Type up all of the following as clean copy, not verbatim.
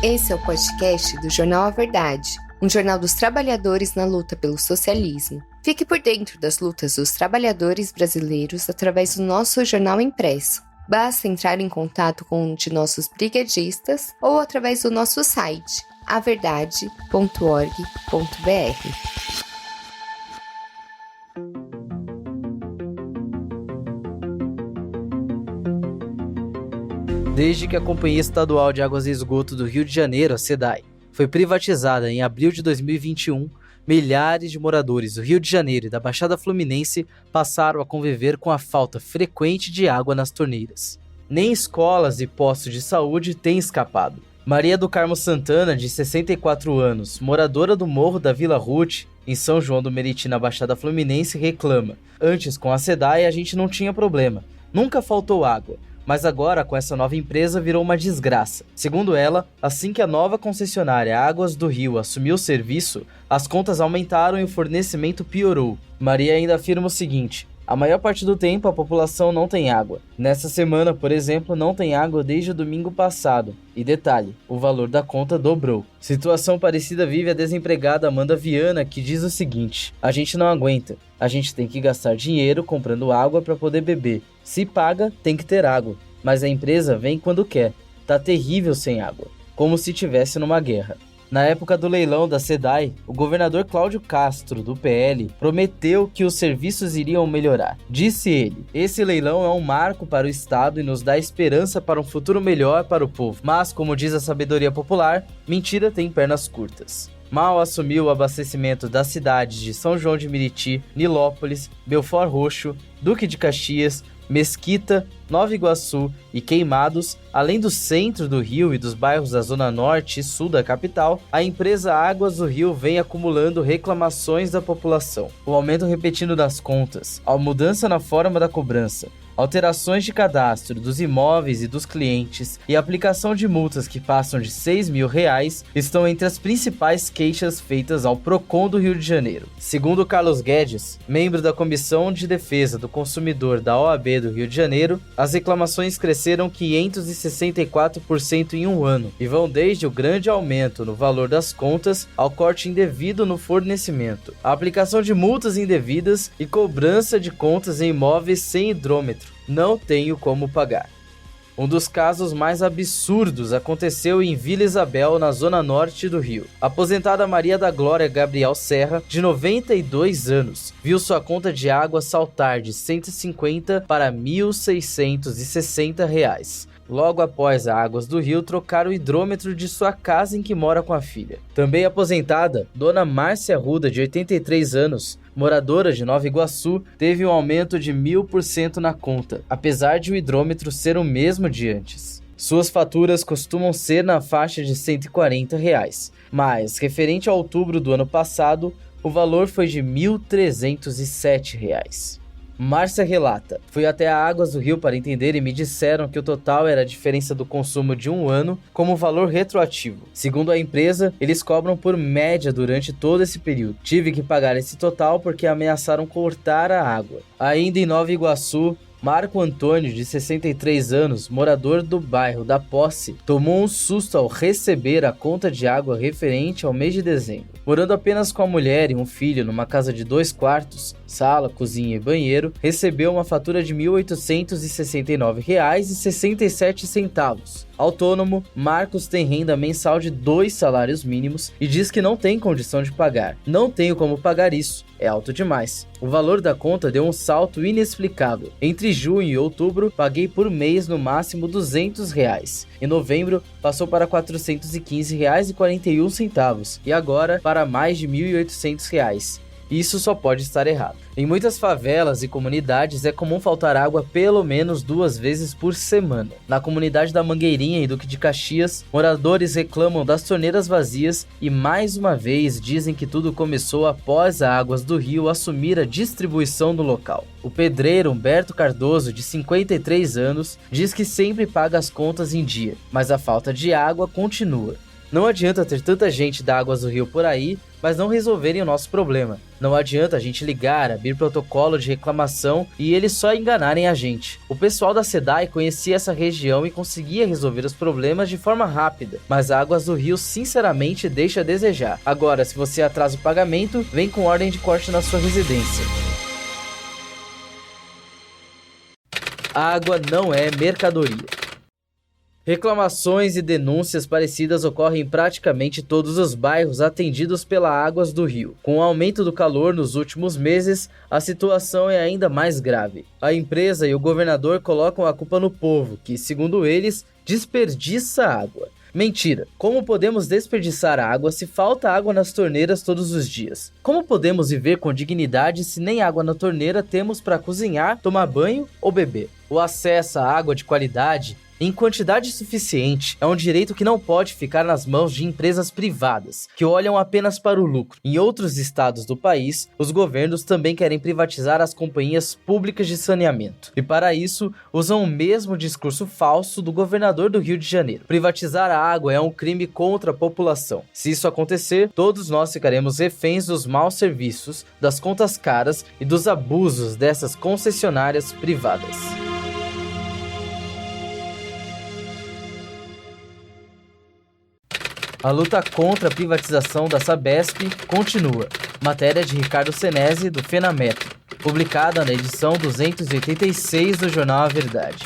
Esse é o podcast do Jornal A Verdade, um jornal dos trabalhadores na luta pelo socialismo. Fique por dentro das lutas dos trabalhadores brasileiros através do nosso jornal impresso. Basta entrar em contato com um de nossos brigadistas ou através do nosso site, averdade.org.br. Desde que a Companhia Estadual de Águas e Esgoto do Rio de Janeiro, a SEDAI, foi privatizada em abril de 2021, milhares de moradores do Rio de Janeiro e da Baixada Fluminense passaram a conviver com a falta frequente de água nas torneiras. Nem escolas e postos de saúde têm escapado. Maria do Carmo Santana, de 64 anos, moradora do Morro da Vila Ruth, em São João do Meriti, na Baixada Fluminense, reclama: "Antes, com a SEDAI, a gente não tinha problema. Nunca faltou água. Mas agora, com essa nova empresa, virou uma desgraça." Segundo ela, assim que a nova concessionária Águas do Rio assumiu o serviço, as contas aumentaram e o fornecimento piorou. Maria ainda afirma o seguinte: "A maior parte do tempo a população não tem água. Nessa semana, por exemplo, não tem água desde o domingo passado. E detalhe, o valor da conta dobrou." Situação parecida vive a desempregada Amanda Viana, que diz o seguinte: "A gente não aguenta. A gente tem que gastar dinheiro comprando água para poder beber. Se paga, tem que ter água. Mas a empresa vem quando quer. Tá terrível sem água. Como se tivesse numa guerra." Na época do leilão da SEDAI, o governador Cláudio Castro, do PL, prometeu que os serviços iriam melhorar. Disse ele: "Esse leilão é um marco para o Estado e nos dá esperança para um futuro melhor para o povo." Mas, como diz a sabedoria popular, mentira tem pernas curtas. Mal assumiu o abastecimento das cidades de São João de Meriti, Nilópolis, Belford Roxo, Duque de Caxias, Mesquita, Nova Iguaçu e Queimados, além do centro do Rio e dos bairros da zona norte e sul da capital, a empresa Águas do Rio vem acumulando reclamações da população. O aumento repetido das contas, a mudança na forma da cobrança, alterações de cadastro dos imóveis e dos clientes e a aplicação de multas que passam de R$6 mil estão entre as principais queixas feitas ao Procon do Rio de Janeiro. Segundo Carlos Guedes, membro da Comissão de Defesa do Consumidor da OAB do Rio de Janeiro, as reclamações cresceram 564% em um ano e vão desde o grande aumento no valor das contas ao corte indevido no fornecimento, a aplicação de multas indevidas e cobrança de contas em imóveis sem hidrômetro. "Não tenho como pagar." Um dos casos mais absurdos aconteceu em Vila Isabel, na zona norte do Rio. A aposentada Maria da Glória Gabriel Serra, de 92 anos, viu sua conta de água saltar de R$150 para R$1.660, logo após a Águas do Rio trocar o hidrômetro de sua casa em que mora com a filha. Também aposentada, Dona Márcia Ruda, de 83 anos, moradora de Nova Iguaçu, teve um aumento de 1000% na conta, apesar de o hidrômetro ser o mesmo de antes. Suas faturas costumam ser na faixa de R$140, mas, referente a outubro do ano passado, o valor foi de R$1.307. Márcia relata: "Fui até a Águas do Rio para entender e me disseram que o total era a diferença do consumo de um ano como valor retroativo. Segundo a empresa, eles cobram por média durante todo esse período. Tive que pagar esse total porque ameaçaram cortar a água." Ainda em Nova Iguaçu, Marco Antônio, de 63 anos, morador do bairro da Posse, tomou um susto ao receber a conta de água referente ao mês de dezembro. Morando apenas com a mulher e um filho numa casa de 2 quartos, sala, cozinha e banheiro, recebeu uma fatura de R$ 1.869,67. Autônomo, Marcos tem renda mensal de 2 salários mínimos e diz que não tem condição de pagar. "Não tenho como pagar isso. É alto demais. O valor da conta deu um salto inexplicável. Entre junho e outubro, paguei por mês no máximo R$200. Em novembro, passou para R$415,41 e agora para mais de R$1.800. Isso só pode estar errado." Em muitas favelas e comunidades é comum faltar água pelo menos 2 vezes por semana. Na comunidade da Mangueirinha e Duque de Caxias, moradores reclamam das torneiras vazias e mais uma vez dizem que tudo começou após a Águas do Rio assumir a distribuição do local. O pedreiro Humberto Cardoso, de 53 anos, diz que sempre paga as contas em dia, mas a falta de água continua. Não adianta ter tanta gente da Águas do Rio por aí, mas não resolverem o nosso problema. Não adianta a gente ligar, abrir protocolo de reclamação e eles só enganarem a gente. O pessoal da SEDAI conhecia essa região e conseguia resolver os problemas de forma rápida, mas a Águas do Rio sinceramente deixa a desejar. Agora, se você atrasa o pagamento, vem com ordem de corte na sua residência. A água não é mercadoria. Reclamações e denúncias parecidas ocorrem em praticamente todos os bairros atendidos pela Águas do Rio. Com o aumento do calor nos últimos meses, a situação é ainda mais grave. A empresa e o governador colocam a culpa no povo, que, segundo eles, desperdiça água. Mentira! Como podemos desperdiçar água se falta água nas torneiras todos os dias? Como podemos viver com dignidade se nem água na torneira temos para cozinhar, tomar banho ou beber? O acesso à água de qualidade em quantidade suficiente é um direito que não pode ficar nas mãos de empresas privadas, que olham apenas para o lucro. Em outros estados do país, os governos também querem privatizar as companhias públicas de saneamento. E para isso, usam o mesmo discurso falso do governador do Rio de Janeiro. Privatizar a água é um crime contra a população. Se isso acontecer, todos nós ficaremos reféns dos maus serviços, das contas caras e dos abusos dessas concessionárias privadas. A luta contra a privatização da Sabesp continua. Matéria de Ricardo Senesi, do Fenametro, publicada na edição 286 do jornal A Verdade.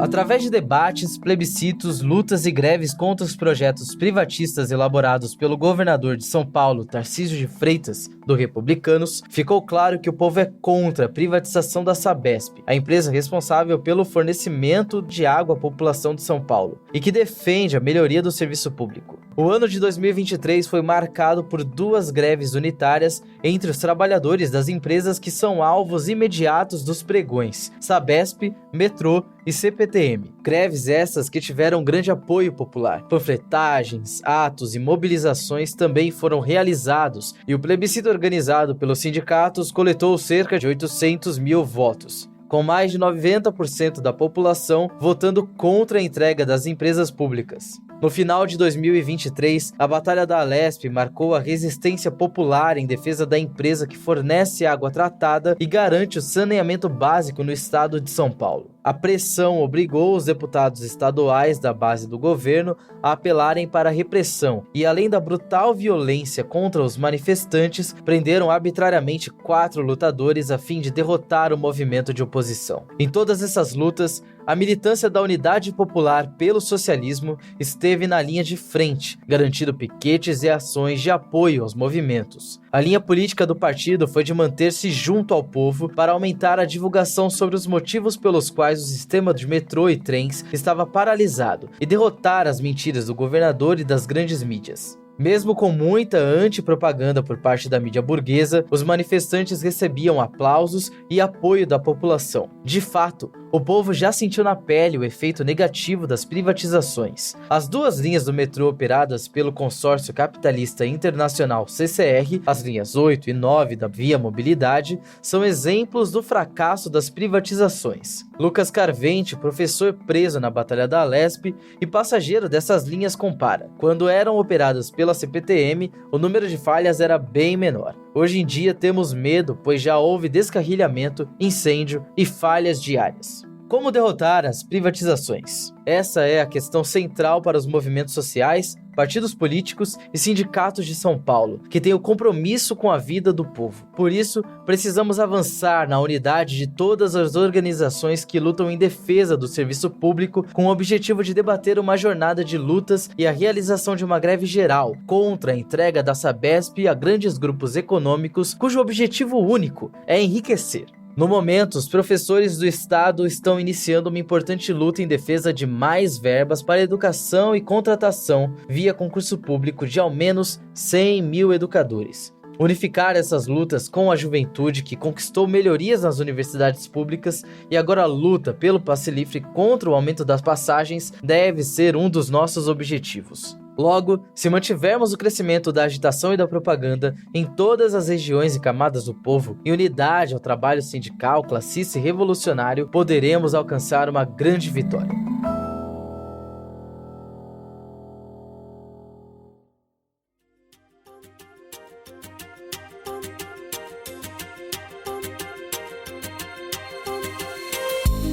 Através de debates, plebiscitos, lutas e greves contra os projetos privatistas elaborados pelo governador de São Paulo, Tarcísio de Freitas, do Republicanos, ficou claro que o povo é contra a privatização da Sabesp, a empresa responsável pelo fornecimento de água à população de São Paulo, e que defende a melhoria do serviço público. O ano de 2023 foi marcado por 2 greves unitárias entre os trabalhadores das empresas que são alvos imediatos dos pregões, Sabesp, Metrô e CPTM. Greves essas que tiveram grande apoio popular. Panfletagens, atos e mobilizações também foram realizados e o plebiscito organizado pelos sindicatos coletou cerca de 800 mil votos, com mais de 90% da população votando contra a entrega das empresas públicas. No final de 2023, a Batalha da Alesp marcou a resistência popular em defesa da empresa que fornece água tratada e garante o saneamento básico no estado de São Paulo. A pressão obrigou os deputados estaduais da base do governo a apelarem para a repressão e, além da brutal violência contra os manifestantes, prenderam arbitrariamente 4 lutadores a fim de derrotar o movimento de oposição. Em todas essas lutas, a militância da Unidade Popular pelo Socialismo esteve na linha de frente, garantindo piquetes e ações de apoio aos movimentos. A linha política do partido foi de manter-se junto ao povo para aumentar a divulgação sobre os motivos pelos quais o sistema de metrô e trens estava paralisado e derrotar as mentiras do governador e das grandes mídias. Mesmo com muita antipropaganda por parte da mídia burguesa, os manifestantes recebiam aplausos e apoio da população. De fato, o povo já sentiu na pele o efeito negativo das privatizações. As 2 linhas do metrô operadas pelo consórcio capitalista internacional CCR, as linhas 8 e 9 da Via Mobilidade, são exemplos do fracasso das privatizações. Lucas Carvente, professor preso na Batalha da Alesp e passageiro dessas linhas, compara. Quando eram operadas pela CPTM, o número de falhas era bem menor. Hoje em dia temos medo, pois já houve descarrilhamento, incêndio e falhas diárias. Como derrotar as privatizações? Essa é a questão central para os movimentos sociais, partidos políticos e sindicatos de São Paulo, que têm o compromisso com a vida do povo. Por isso, precisamos avançar na unidade de todas as organizações que lutam em defesa do serviço público, com o objetivo de debater uma jornada de lutas e a realização de uma greve geral contra a entrega da Sabesp a grandes grupos econômicos, cujo objetivo único é enriquecer. No momento, os professores do estado estão iniciando uma importante luta em defesa de mais verbas para educação e contratação via concurso público de ao menos 100 mil educadores. Unificar essas lutas com a juventude que conquistou melhorias nas universidades públicas e agora luta pelo passe livre contra o aumento das passagens deve ser um dos nossos objetivos. Logo, se mantivermos o crescimento da agitação e da propaganda em todas as regiões e camadas do povo, em unidade ao trabalho sindical, classista e revolucionário, poderemos alcançar uma grande vitória.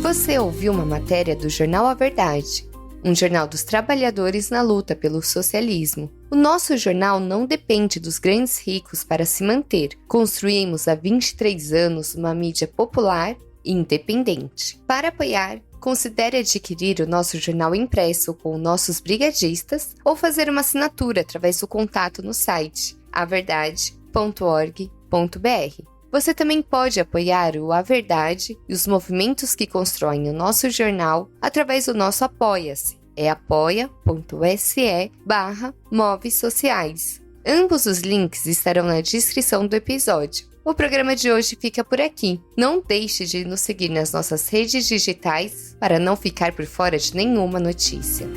Você ouviu uma matéria do jornal A Verdade, um jornal dos trabalhadores na luta pelo socialismo. O nosso jornal não depende dos grandes ricos para se manter. Construímos há 23 anos uma mídia popular e independente. Para apoiar, considere adquirir o nosso jornal impresso com nossos brigadistas ou fazer uma assinatura através do contato no site averdade.org.br. Você também pode apoiar o A Verdade e os movimentos que constroem o nosso jornal através do nosso Apoia-se. É apoia.se/movesociais. Ambos os links estarão na descrição do episódio. O programa de hoje fica por aqui. Não deixe de nos seguir nas nossas redes digitais para não ficar por fora de nenhuma notícia.